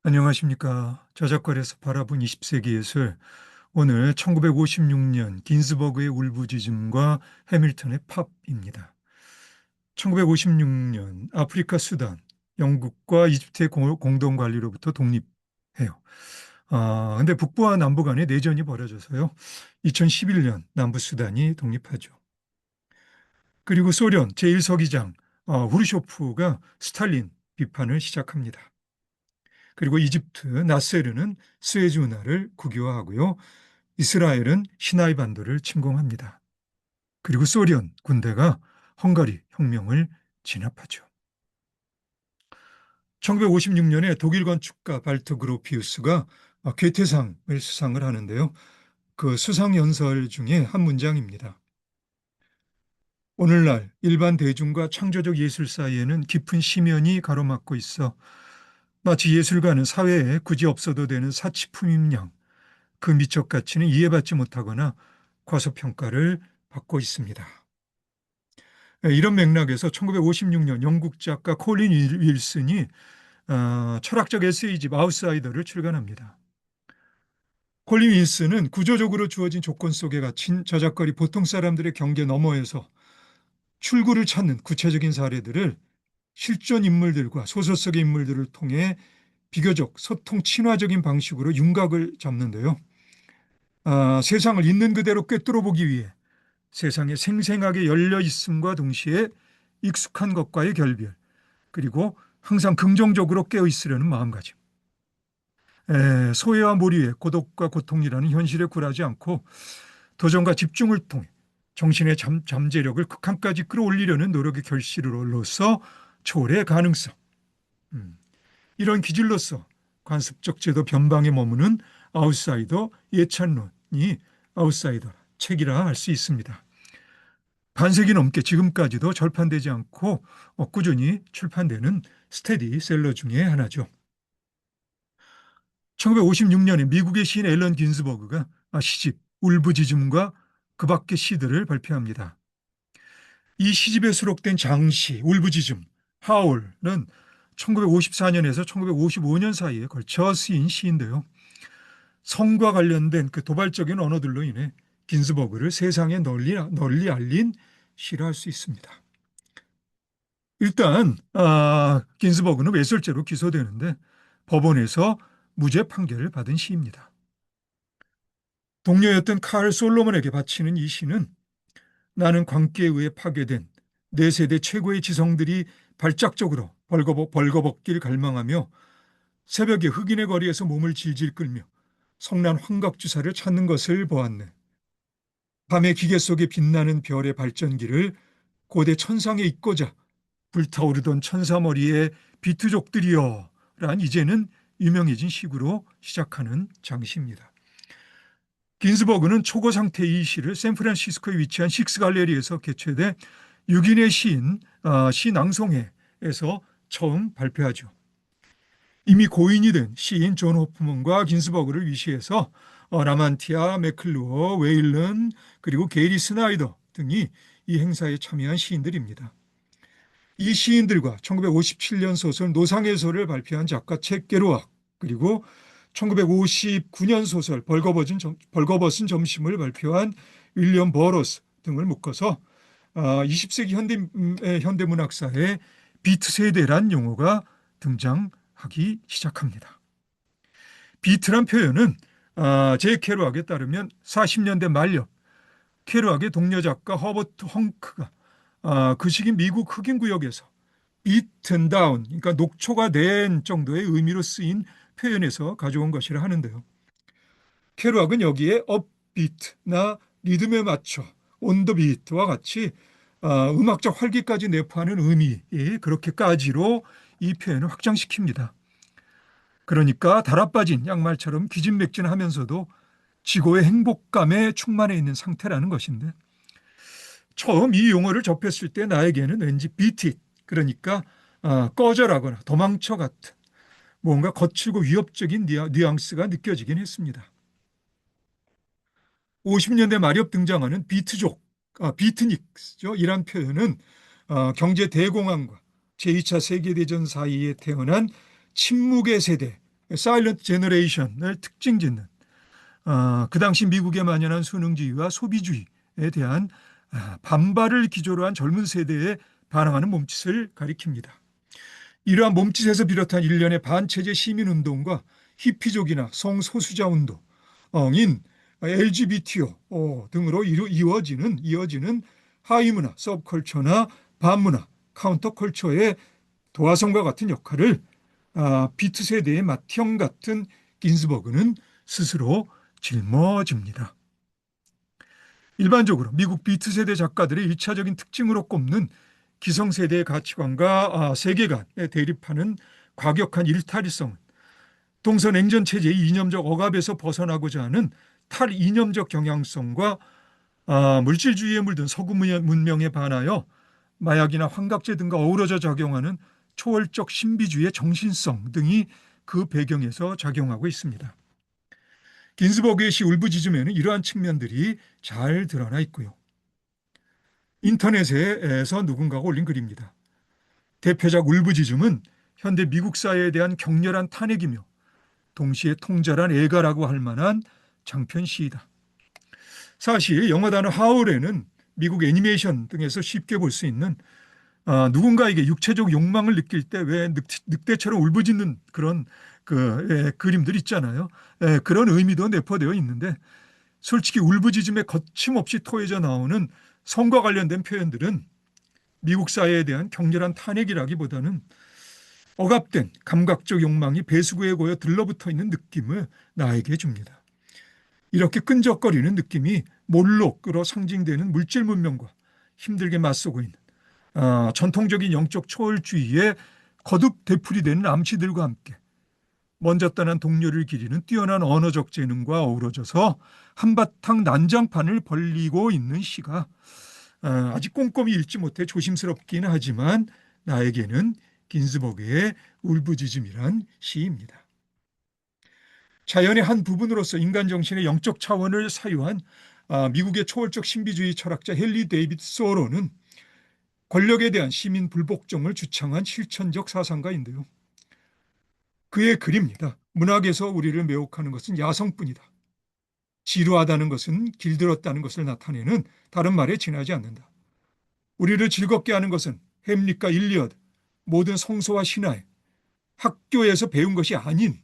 안녕하십니까. 저작거리에서 바라본 20세기 예술. 오늘 1956년 긴즈버그의 울부짖음과 해밀턴의 팝입니다. 1956년 아프리카 수단, 영국과 이집트의 공동 관리로부터 독립해요. 근데 북부와 남부 간에 내전이 벌어져서요. 2011년 남부 수단이 독립하죠. 그리고 소련 제1서기장 후르쇼프가 스탈린 비판을 시작합니다. 그리고 이집트 나세르는 스에즈 운하를 국유화하고요. 이스라엘은 시나이 반도를 침공합니다. 그리고 소련 군대가 헝가리 혁명을 진압하죠. 1956년에 독일 건축가 발트 그로피우스가 괴테상을 수상을 하는데요. 그 수상 연설 중에 한 문장입니다. 오늘날 일반 대중과 창조적 예술 사이에는 깊은 심연이 가로막고 있어 마치 예술가는 사회에 굳이 없어도 되는 사치품인 양 그 미적 가치는 이해받지 못하거나 과소평가를 받고 있습니다. 이런 맥락에서 1956년 영국 작가 콜린 윌슨이 철학적 에세이집 아웃사이더를 출간합니다. 콜린 윌슨은 구조적으로 주어진 조건 속에 갇힌 저작거리 보통 사람들의 경계 너머에서 출구를 찾는 구체적인 사례들을 실존 인물들과 소설 속의 인물들을 통해 비교적 소통 친화적인 방식으로 윤곽을 잡는데요. 세상을 있는 그대로 꿰뚫어 보기 위해 세상에 생생하게 열려 있음과 동시에 익숙한 것과의 결별, 그리고 항상 긍정적으로 깨어 있으려는 마음가짐. 소외와 무리의 고독과 고통이라는 현실에 굴하지 않고 도전과 집중을 통해 정신의 잠재력을 극한까지 끌어올리려는 노력의 결실로서 초월의 가능성. 이런 기질로서 관습적 제도 변방에 머무는 아웃사이더 예찬론이 아웃사이더 책이라 할 수 있습니다. 반세기 넘게 지금까지도 절판되지 않고 꾸준히 출판되는 스테디셀러 중에 하나죠. 1956년에 미국의 시인 앨런 긴스버그가 시집 울부짖음과 그 밖의 시들을 발표합니다. 이 시집에 수록된 장시 울부짖음 하울은 1954년에서 1955년 사이에 걸쳐 쓰인 시인데요. 성과 관련된 그 도발적인 언어들로 인해 긴스버그를 세상에 널리 알린 시라 할 수 있습니다. 일단 긴스버그는 외설죄로 기소되는데 법원에서 무죄 판결을 받은 시입니다. 동료였던 칼 솔로몬에게 바치는 이 시는 나는 광기에 의해 파괴된 내 세대 최고의 지성들이 발작적으로 벌거벗길 갈망하며 새벽에 흑인의 거리에서 몸을 질질 끌며 성난 환각주사를 찾는 것을 보았네. 밤의 기계 속에 빛나는 별의 발전기를 고대 천상에 있고자 불타오르던 천사머리의 비트족들이여 란 이제는 유명해진 시구로 시작하는 장시입니다. 긴스버그는 초고 상태의 이 시를 샌프란시스코에 위치한 식스 갈레리에서 개최된 6인의 시낭송회에서 처음 발표하죠. 이미 고인이 된 시인 존 호프먼과 긴스버그를 위시해서 라만티아, 맥클루어, 웨일런 그리고 게리 스나이더 등이 이 행사에 참여한 시인들입니다. 이 시인들과 1957년 소설 노상의 소를 발표한 작가 책 게로악 그리고 1959년 소설 벌거벗은 점심을 발표한 윌리엄 버러스 등을 묶어서 20세기 현대문학사에 비트 세대란 용어가 등장하기 시작합니다. 비트란 표현은 제 케루악에 따르면 40년대 말엽 케루악의 동료 작가 허버트 헝크가 그 시기 미국 흑인 구역에서 beaten down, 그러니까 녹초가 된 정도의 의미로 쓰인 표현에서 가져온 것이라 하는데요. 케루악은 여기에 upbeat나 리듬에 맞춰 on the beat와 같이 음악적 활기까지 내포하는 의미 그렇게까지로 이 표현을 확장시킵니다. 그러니까 달아빠진 양말처럼 기진맥진하면서도 지고의 행복감에 충만해 있는 상태라는 것인데 처음 이 용어를 접했을 때 나에게는 왠지 beat it, 그러니까 꺼져라거나 도망쳐 같은 뭔가 거칠고 위협적인 뉘앙스가 느껴지긴 했습니다. 50년대 말엽 등장하는 비트족, 비트닉스죠. 이란 표현은 경제 대공황과 제2차 세계대전 사이에 태어난 침묵의 세대를 사일런트 제너레이션을 특징 짓는 그 당시 미국에 만연한 수능주의와 소비주의에 대한 반발을 기조로 한 젊은 세대에 반항하는 몸짓을 가리킵니다. 이러한 몸짓에서 비롯한 일련의 반체제 시민운동과 히피족이나 성소수자 운동인 LGBTO 등으로 이어지는 하위문화, 서브컬처나 반문화, 카운터컬처의 도화성과 같은 역할을 비트 세대의 맏형 같은 긴즈버그는 스스로 짊어집니다. 일반적으로 미국 비트 세대 작가들의 일차적인 특징으로 꼽는 기성세대의 가치관과 세계관에 대립하는 과격한 일탈의성은 동서냉전 체제의 이념적 억압에서 벗어나고자 하는 탈이념적 경향성과 물질주의에 물든 서구 문명에 반하여 마약이나 환각제 등과 어우러져 작용하는 초월적 신비주의의 정신성 등이 그 배경에서 작용하고 있습니다. 긴즈버그의 시 울부짖음에는 이러한 측면들이 잘 드러나 있고요. 인터넷에서 누군가가 올린 글입니다. 대표작 울부짖음은 현대 미국 사회에 대한 격렬한 탄핵이며 동시에 통절한 애가라고 할 만한 장편 시이다. 사실 영어 단어 하울에는 미국 애니메이션 등에서 쉽게 볼 수 있는 누군가에게 육체적 욕망을 느낄 때 왜 늑대처럼 울부짖는 그런 그림들 있잖아요. 그런 의미도 내포되어 있는데 솔직히 울부짖음에 거침없이 토해져 나오는 성과 관련된 표현들은 미국 사회에 대한 격렬한 탄핵이라기보다는 억압된 감각적 욕망이 배수구에 고여 들러붙어 있는 느낌을 나에게 줍니다. 이렇게 끈적거리는 느낌이 몰록으로 상징되는 물질 문명과 힘들게 맞서고 있는 전통적인 영적 초월주의에 거듭 되풀이되는 암시들과 함께 먼저 떠난 동료를 기리는 뛰어난 언어적 재능과 어우러져서 한바탕 난장판을 벌리고 있는 시가 아직 꼼꼼히 읽지 못해 조심스럽긴 하지만 나에게는 긴즈버그의 울부짖음이란 시입니다. 자연의 한 부분으로서 인간 정신의 영적 차원을 사유한 미국의 초월적 신비주의 철학자 헨리 데이비드 소로는 권력에 대한 시민 불복종을 주창한 실천적 사상가인데요. 그의 글입니다. 문학에서 우리를 매혹하는 것은 야성뿐이다. 지루하다는 것은 길들었다는 것을 나타내는 다른 말에 지나지 않는다. 우리를 즐겁게 하는 것은 햄릿과 일리어드, 모든 성서와 신화에 학교에서 배운 것이 아닌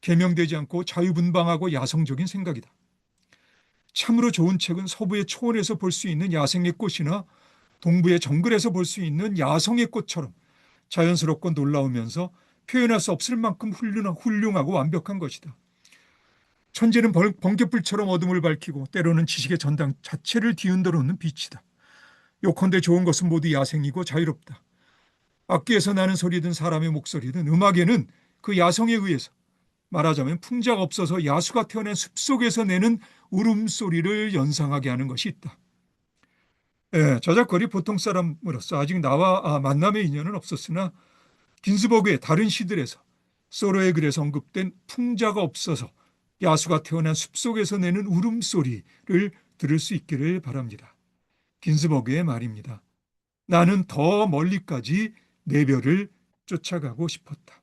계명되지 않고 자유분방하고 야성적인 생각이다. 참으로 좋은 책은 서부의 초원에서 볼 수 있는 야생의 꽃이나 동부의 정글에서 볼 수 있는 야성의 꽃처럼 자연스럽고 놀라우면서 표현할 수 없을 만큼 훌륭하고 완벽한 것이다. 천재는 번갯불처럼 어둠을 밝히고 때로는 지식의 전당 자체를 뒤흔들어 놓는 빛이다. 요컨대 좋은 것은 모두 야생이고 자유롭다. 악기에서 나는 소리든 사람의 목소리든 음악에는 그 야성에 의해서 말하자면 풍자가 없어서 야수가 태어난 숲속에서 내는 울음소리를 연상하게 하는 것이 있다. 저작거리 보통 사람으로서 아직 나와 만남의 인연은 없었으나 긴즈버그의 다른 시들에서 소로의 글에서 언급된 풍자가 없어서 야수가 태어난 숲속에서 내는 울음소리를 들을 수 있기를 바랍니다. 긴즈버그의 말입니다. 나는 더 멀리까지 내 별을 쫓아가고 싶었다.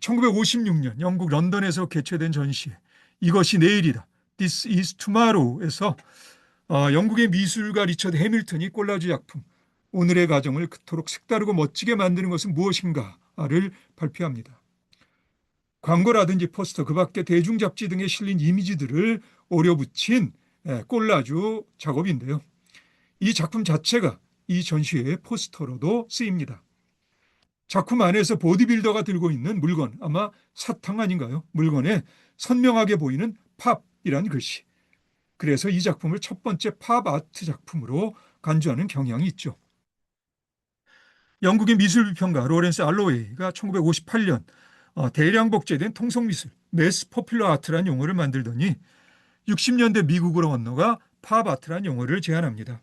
1956년 영국 런던에서 개최된 전시회 이것이 내일이다. This is tomorrow에서 영국의 미술가 리처드 해밀턴이 콜라주 작품 오늘의 가정을 그토록 색다르고 멋지게 만드는 것은 무엇인가를 발표합니다. 광고라든지 포스터 그 밖에 대중잡지 등에 실린 이미지들을 오려붙인 콜라주 작업인데요. 이 작품 자체가 이 전시회의 포스터로도 쓰입니다. 작품 안에서 보디빌더가 들고 있는 물건, 아마 사탕 아닌가요? 물건에 선명하게 보이는 팝이라는 글씨. 그래서 이 작품을 첫 번째 팝 아트 작품으로 간주하는 경향이 있죠. 영국의 미술비평가 로렌스 알로웨이가 1958년 대량 복제된 통성미술, 매스 포퓰러 아트란 용어를 만들더니 60년대 미국으로 건너가 팝 아트란 용어를 제안합니다.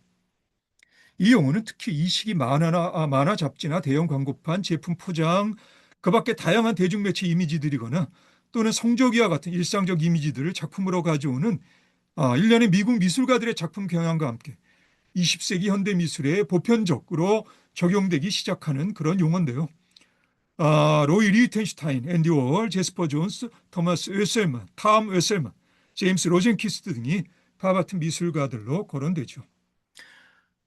이 용어는 특히 이 시기 만화 잡지나 대형 광고판, 제품 포장, 그 밖에 다양한 대중매체 이미지들이거나 또는 성조기와 같은 일상적 이미지들을 작품으로 가져오는 일련의 미국 미술가들의 작품 경향과 함께 20세기 현대미술에 보편적으로 적용되기 시작하는 그런 용어인데요. 로이 리텐슈타인, 앤디 워홀, 제스퍼 존스, 토마스 웨셀만, 탐 웨셀만, 제임스 로젠키스트 등이 팝아트 미술가들로 거론되죠.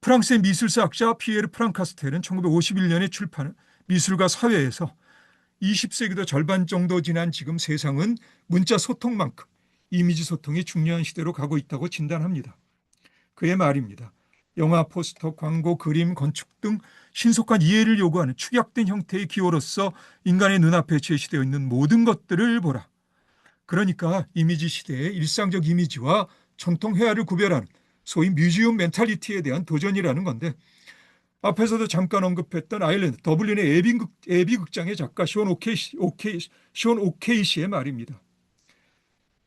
프랑스의 미술사학자 피에르 프랑카스텔은 1951년에 출판한 미술과 사회에서 20세기도 절반 정도 지난 지금 세상은 문자 소통만큼 이미지 소통이 중요한 시대로 가고 있다고 진단합니다. 그의 말입니다. 영화, 포스터, 광고, 그림, 건축 등 신속한 이해를 요구하는 축약된 형태의 기호로서 인간의 눈앞에 제시되어 있는 모든 것들을 보라. 그러니까 이미지 시대의 일상적 이미지와 전통 회화를 구별하는 소위 뮤지엄 멘탈리티에 대한 도전이라는 건데, 앞에서도 잠깐 언급했던 아일랜드 더블린의 에비 극장의 작가 시온 오케이시의 말입니다.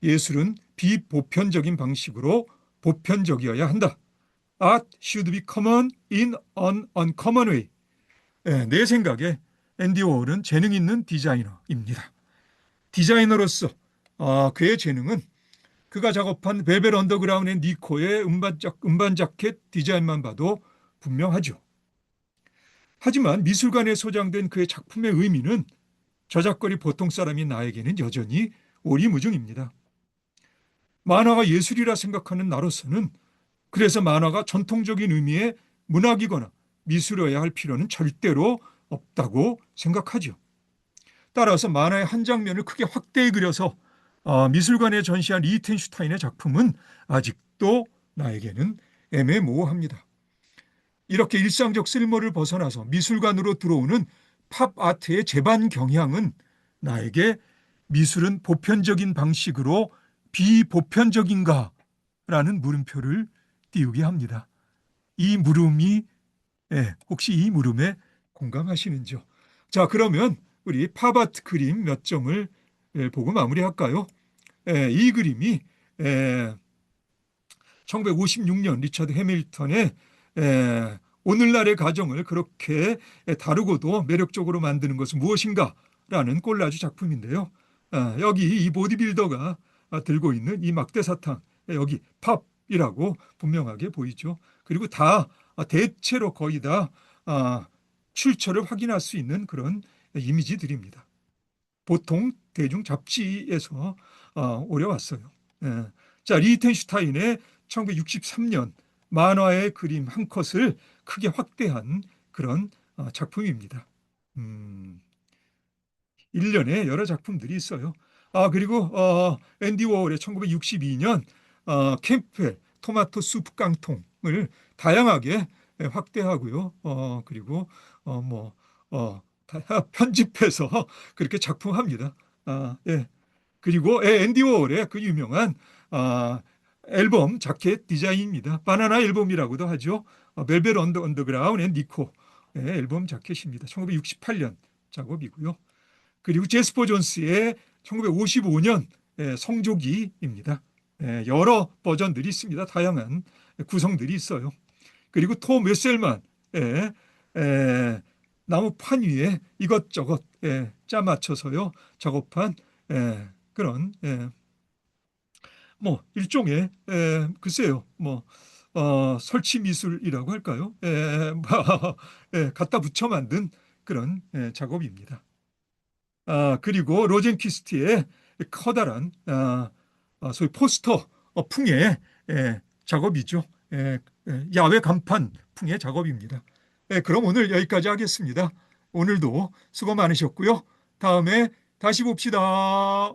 예술은 비보편적인 방식으로 보편적이어야 한다. Art should be common in an uncommon way. 내 생각에 앤디 워홀은 재능 있는 디자이너입니다. 디자이너로서 그의 재능은 그가 작업한 벨벳 언더그라운드 앤 니코의 음반 자켓 디자인만 봐도 분명하죠. 하지만 미술관에 소장된 그의 작품의 의미는 저작거리 보통 사람인 나에게는 여전히 오리무중입니다. 만화가 예술이라 생각하는 나로서는 그래서 만화가 전통적인 의미의 문학이거나 미술이어야 할 필요는 절대로 없다고 생각하죠. 따라서 만화의 한 장면을 크게 확대해 그려서 미술관에 전시한 리히텐슈타인의 작품은 아직도 나에게는 애매모호합니다. 이렇게 일상적 쓸모를 벗어나서 미술관으로 들어오는 팝 아트의 재반 경향은 나에게 미술은 보편적인 방식으로 비보편적인가? 라는 물음표를 띄우게 합니다. 이 물음이 혹시 이 물음에 공감하시는지요? 자, 그러면 우리 팝아트 그림 몇 점을 보고 마무리할까요? 이 그림이 1956년 리처드 해밀턴의 오늘날의 가정을 그렇게 다루고도 매력적으로 만드는 것은 무엇인가라는 꼴라주 작품인데요. 여기 이 보디빌더가 들고 있는 이 막대사탕, 여기 팝이라고 분명하게 보이죠. 그리고 다 대체로 거의 다 출처를 확인할 수 있는 그런 이미지들입니다. 보통 대중 잡지에서 오려왔어요. 자, 리히텐슈타인의 1963년 만화의 그림 한 컷을 크게 확대한 그런 작품입니다. 1년에 여러 작품들이 있어요. 그리고 앤디 워홀의 1962년 캠프의 토마토 수프 깡통을 다양하게 확대하고요. 그리고 편집해서 그렇게 작품합니다. 예. 그리고 앤디 워홀의 그 유명한 앨범 자켓 디자인입니다. 바나나 앨범이라고도 하죠. 벨벳 언더그라운드 앤 니코 앨범 자켓입니다. 1968년 작업이고요. 그리고 제스퍼 존스의 1955년 성조기입니다. 여러 버전들이 있습니다. 다양한 구성들이 있어요. 그리고 톰 웨셀만의 나무 판 위에 이것저것 짜 맞춰서요 작업한 그런 일종의 글쎄요 설치 미술이라고 할까요? 갖다 붙여 만든 그런 작업입니다. 그리고 로젠퀴스트의 커다란 소위 포스터 풍의 작업이죠. 야외 간판 풍의 작업입니다. 그럼 오늘 여기까지 하겠습니다. 오늘도 수고 많으셨고요. 다음에 다시 봅시다.